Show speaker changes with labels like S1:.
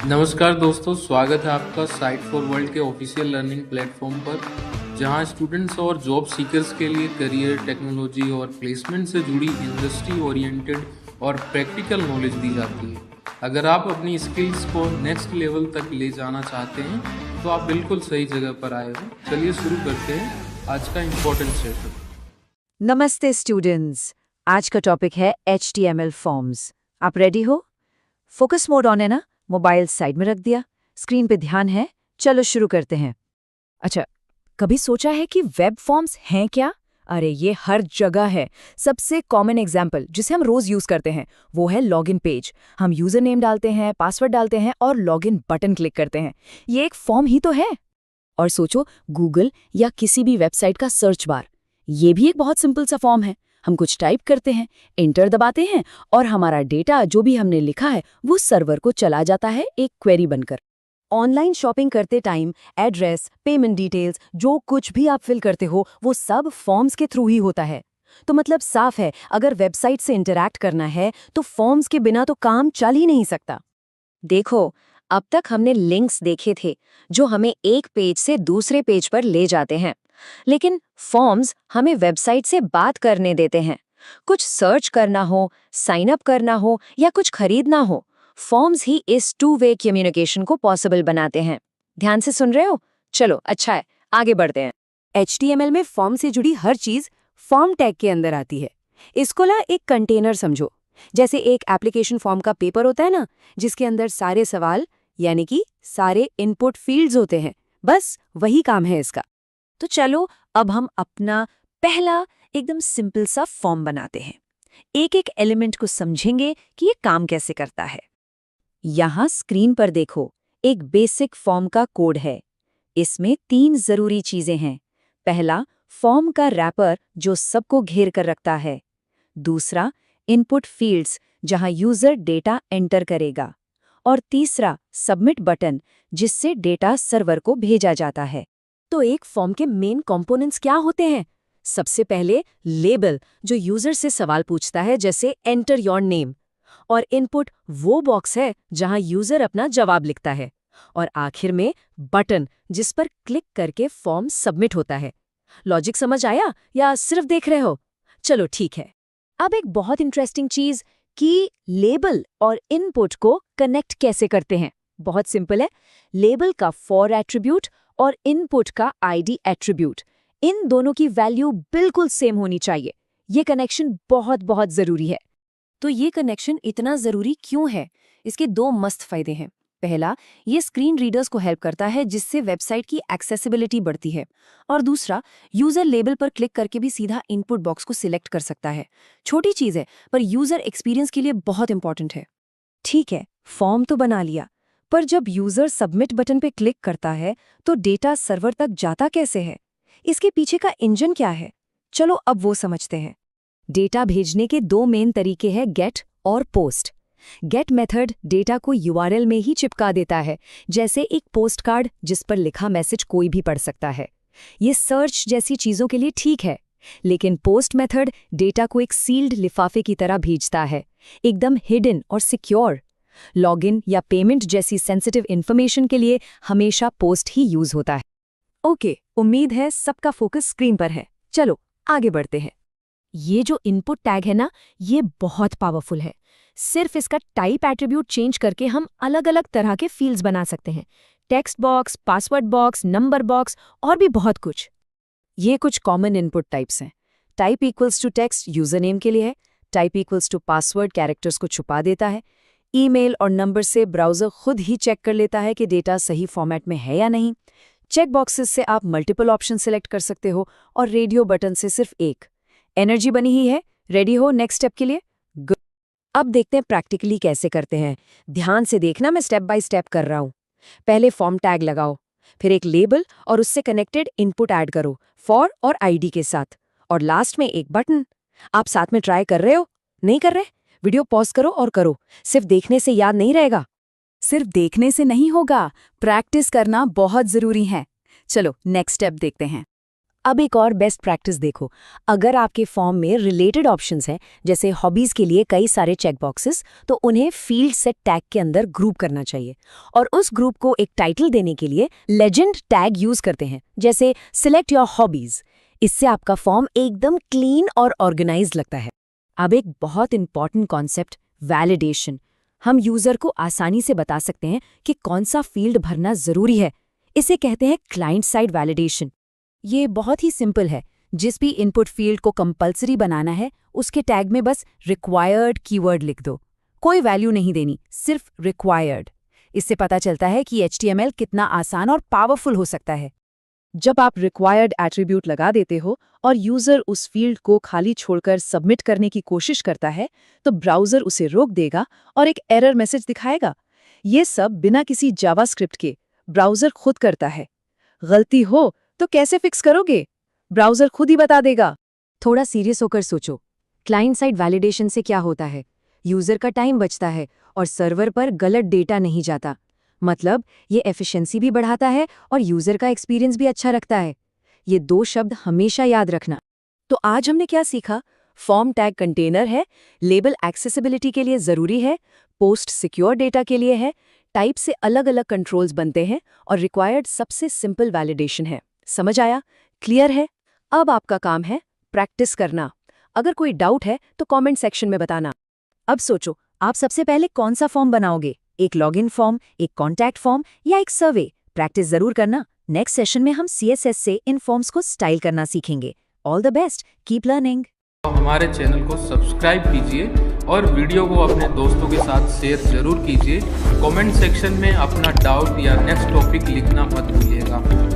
S1: नमस्कार दोस्तों, स्वागत है आपका साइट फॉर वर्ल्ड के ऑफिशियल लर्निंग प्लेटफॉर्म पर, जहां स्टूडेंट्स और जॉब सीकर्स के लिए करियर, टेक्नोलॉजी और प्लेसमेंट से जुड़ी इंडस्ट्री ओरिएंटेड और प्रैक्टिकल नॉलेज दी जाती है। अगर आप अपनी स्किल्स को नेक्स्ट लेवल तक ले जाना चाहते हैं तो आप बिल्कुल सही जगह पर आए हो। चलिए शुरू करते हैं आज का इम्पोर्टेंट सेशन।
S2: नमस्ते स्टूडेंट्स, आज का टॉपिक है HTML फॉर्म्स। आप रेडी हो? फोकस मोड ऑन है ना? मोबाइल साइड में रख दिया, स्क्रीन पे ध्यान है। चलो शुरू करते हैं।
S3: अच्छा, कभी सोचा है कि वेब फॉर्म्स हैं क्या? अरे ये हर जगह है। सबसे कॉमन एग्जाम्पल जिसे हम रोज यूज करते हैं वो है लॉगिन पेज। हम यूजर नेम डालते हैं, पासवर्ड डालते हैं और लॉगिन बटन क्लिक करते हैं। ये एक फॉर्म ही तो है। और सोचो, गूगल या किसी भी वेबसाइट का सर्च बार, ये भी एक बहुत सिंपल सा फॉर्म है। हम कुछ टाइप करते हैं, एंटर दबाते हैं और हमारा डेटा जो भी हमने लिखा है वो सर्वर को चला जाता है एक क्वेरी बनकर। ऑनलाइन शॉपिंग करते टाइम एड्रेस, पेमेंट डिटेल्स, जो कुछ भी आप फिल करते हो वो सब फॉर्म्स के थ्रू ही होता है। तो मतलब साफ है, अगर वेबसाइट से इंटरैक्ट करना है तो फॉर्म्स के बिना तो काम चल ही नहीं सकता।
S2: देखो, अब तक हमने लिंक्स देखे थे जो हमें एक पेज से दूसरे पेज पर ले जाते हैं, लेकिन फॉर्म्स हमें वेबसाइट से बात करने देते हैं। कुछ सर्च करना हो, साइन अप करना हो या कुछ खरीदना हो, फॉर्म्स ही इस टू वे कम्युनिकेशन को पॉसिबल बनाते हैं। ध्यान से सुन रहे हो? चलो अच्छा है, आगे बढ़ते हैं।
S3: HTML में फॉर्म से जुड़ी हर चीज फॉर्म टैग के अंदर आती है। इसको ना एक कंटेनर समझो, जैसे एक एप्लीकेशन फॉर्म का पेपर होता है ना, जिसके अंदर सारे सवाल यानी कि सारे इनपुट फील्ड्स होते हैं। बस वही काम है इसका। तो चलो अब हम अपना पहला एकदम सिंपल सा फॉर्म बनाते हैं। एक एक एलिमेंट को समझेंगे कि ये काम कैसे करता है। यहाँ स्क्रीन पर देखो, एक बेसिक फॉर्म का कोड है। इसमें 3 जरूरी चीजें हैं। पहला, फॉर्म का रैपर जो सबको घेर कर रखता है। दूसरा, इनपुट फील्ड्स जहां यूजर डेटा एंटर करेगा। और तीसरा, सबमिट बटन जिससे डेटा सर्वर को भेजा जाता है। तो एक फॉर्म के मेन कंपोनेंट्स क्या होते हैं? सबसे पहले लेबल, जो यूजर से सवाल पूछता है, जैसे एंटर योर नेम। और इनपुट वो बॉक्स है जहां यूजर अपना जवाब लिखता है। और आखिर में बटन, जिस पर क्लिक करके फॉर्म सबमिट होता है। लॉजिक समझ आया या सिर्फ देख रहे हो? चलो ठीक है। अब एक बहुत इंटरेस्टिंग चीज कि लेबल और इनपुट को कनेक्ट कैसे करते हैं। बहुत सिंपल है। लेबल का फॉर एट्रीब्यूट और इनपुट का ID एट्रीब्यूट, इन दोनों की वैल्यू बिल्कुल सेम होनी चाहिए। ये कनेक्शन बहुत बहुत जरूरी है। तो ये कनेक्शन इतना जरूरी क्यों है? इसके 2 मस्त फायदे हैं। पहला, ये स्क्रीन रीडर्स को हेल्प करता है जिससे वेबसाइट की एक्सेसिबिलिटी बढ़ती है। और दूसरा, यूजर लेबल पर क्लिक करके भी सीधा इनपुट बॉक्स को सिलेक्ट कर सकता है। छोटी चीज है पर यूजर एक्सपीरियंस के लिए बहुत इंपॉर्टेंट है। ठीक है, फॉर्म तो बना लिया, पर जब यूजर सबमिट बटन पे क्लिक करता है तो डेटा सर्वर तक जाता कैसे है? इसके पीछे का इंजन क्या है? चलो अब वो समझते हैं। डेटा भेजने के 2 मेन तरीके हैं, गेट और पोस्ट। गेट मेथड डेटा को URL में ही चिपका देता है, जैसे एक पोस्ट कार्ड जिस पर लिखा मैसेज कोई भी पढ़ सकता है। ये सर्च जैसी चीजों के लिए ठीक है, लेकिन पोस्ट मेथड डेटा को एक सील्ड लिफाफे की तरह भेजता है, एकदम हिडन और सिक्योर। लॉगिन या पेमेंट जैसी सेंसिटिव इन्फॉर्मेशन के लिए हमेशा पोस्ट ही यूज होता है। ओके, उम्मीद है सबका फोकस स्क्रीन पर है। चलो आगे बढ़ते हैं। ये जो इनपुट टैग है ना, ये बहुत पावरफुल है। सिर्फ इसका टाइप एट्रीब्यूट चेंज करके हम अलग अलग तरह के फील्ड्स बना सकते हैं। Text box, password box, number box और भी बहुत कुछ। ये कुछ कॉमन इनपुट टाइप्स हैं। Type equals to text user name के लिए है। Type equals to password characters को छुपा देता है। ईमेल और नंबर से ब्राउज़र खुद ही चेक कर लेता है कि डेटा सही फॉर्मेट में है या नहीं। चेक बॉक्सेस से आप मल्टीपल ऑप्शन सिलेक्ट कर सकते हो और रेडियो बटन से सिर्फ एक। एनर्जी बनी ही है, रेडी हो नेक्स्ट स्टेप के लिए? गुड। अब देखते हैं प्रैक्टिकली कैसे करते हैं। ध्यान से देखना, मैं स्टेप बाय स्टेप कर रहा हूँ। पहले फॉर्म टैग लगाओ, फिर एक लेबल और उससे कनेक्टेड इनपुट ऐड करो, फॉर और ID के साथ, और लास्ट में एक बटन। आप साथ में ट्राई कर रहे हो? नहीं कर रहे? वीडियो पॉज करो और करो। सिर्फ देखने से याद नहीं रहेगा। सिर्फ देखने से नहीं होगा, प्रैक्टिस करना बहुत जरूरी है। चलो नेक्स्ट स्टेप देखते हैं। अब एक और बेस्ट प्रैक्टिस देखो। अगर आपके फॉर्म में रिलेटेड ऑप्शंस हैं, जैसे हॉबीज के लिए कई सारे चेक बॉक्सेस, तो उन्हें फील्ड सेट टैग के अंदर ग्रुप करना चाहिए और उस ग्रुप को एक टाइटल देने के लिए लेजेंड टैग यूज करते हैं, जैसे सिलेक्ट योर हॉबीज। इससे आपका फॉर्म एकदम क्लीन और ऑर्गेनाइज लगता है। अब एक बहुत इंपॉर्टेंट कॉन्सेप्ट, वैलिडेशन। हम यूजर को आसानी से बता सकते हैं कि कौन सा फील्ड भरना जरूरी है। इसे कहते हैं क्लाइंट साइड वैलिडेशन। ये बहुत ही सिंपल है। जिस भी इनपुट फील्ड को कंपल्सरी बनाना है, उसके टैग में बस रिक्वायर्ड कीवर्ड लिख दो। कोई वैल्यू नहीं देनी, सिर्फ रिक्वायर्ड। इससे पता चलता है कि HTML कितना आसान और पावरफुल हो सकता है। जब आप रिक्वायर्ड एट्रीब्यूट लगा देते हो और यूजर उस फील्ड को खाली छोड़कर सबमिट करने की कोशिश करता है, तो ब्राउज़र उसे रोक देगा और एक एरर मैसेज दिखाएगा। ये सब बिना किसी जावास्क्रिप्ट के ब्राउज़र खुद करता है। गलती हो तो कैसे फिक्स करोगे? ब्राउज़र खुद ही बता देगा। थोड़ा सीरियस होकर सोचो, क्लाइंट साइड वैलिडेशन से क्या होता है? यूजर का टाइम बचता है और सर्वर पर गलत डेटा नहीं जाता। मतलब ये एफिशिएंसी भी बढ़ाता है और यूजर का एक्सपीरियंस भी अच्छा रखता है। ये 2 शब्द हमेशा याद रखना। तो आज हमने क्या सीखा? फॉर्म टैग कंटेनर है, लेबल एक्सेसिबिलिटी के लिए जरूरी है, पोस्ट सिक्योर डेटा के लिए है, टाइप से अलग अलग कंट्रोल्स बनते हैं और रिक्वायर्ड सबसे सिंपल वैलिडेशन है। समझ आया? क्लियर है? अब आपका काम है प्रैक्टिस करना। अगर कोई डाउट है तो कमेंट सेक्शन में बताना। अब सोचो, आप सबसे पहले कौन सा फॉर्म बनाओगे? एक लॉगिन फॉर्म, एक कॉन्टैक्ट फॉर्म या एक सर्वे? प्रैक्टिस जरूर करना। नेक्स्ट सेशन में हम CSS से इन फॉर्म्स को स्टाइल करना सीखेंगे। All the best, keep learning.
S1: हमारे चैनल को सब्सक्राइब कीजिए और वीडियो को अपने दोस्तों के साथ शेयर जरूर कीजिए। कमेंट सेक्शन में अपना डाउट या नेक्स्ट टॉपिक लिखना मत भूलिएगा।